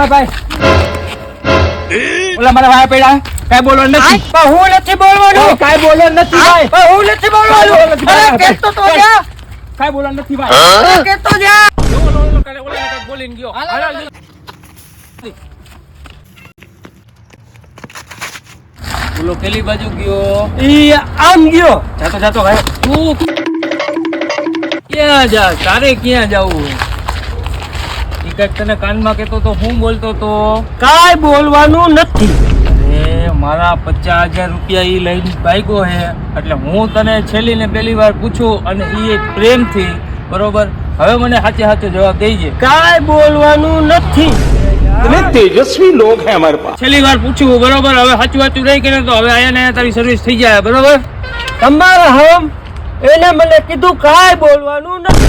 ભાઈ ઓલા મારા ભાઈ પડ્યા કઈ બોલો નથી હું નથી બોલવાનું કઈ બોલો નથી ભાઈ હું નથી બોલવાનું કેતો તો જા કઈ બોલો નથી ભાઈ કેતો જા ઓલા બોલીને ગયો બોલો પેલી બાજુ ગયો ઈ આમ ગયો જાતો ભાઈ તું ક્યાં જા તારે ક્યાં જાવું તને કાનમાં કેતો તો હું બોલતો તો કાઈ બોલવાનું નથી અરે મારા 50,000 રૂપિયા ઈ લઈને ભાગ્યો હે એટલે હું તને છેલ્લી ને પહેલી વાર પૂછું અને ઈ એક પ્રેમથી બરોબર હવે મને સાચે સાચો જવાબ દેજે કાઈ બોલવાનું નથી इतने तेजस्वी लोग हैं हमारे पास છેલ્લી વાર પૂછ્યું બરોબર હવે સાચું રહી કે તો હવે આયા તારી સર્વિસ થઈ જાય બરોબર તમારા હમ એને મને કીધું કાઈ બોલવાનું નથી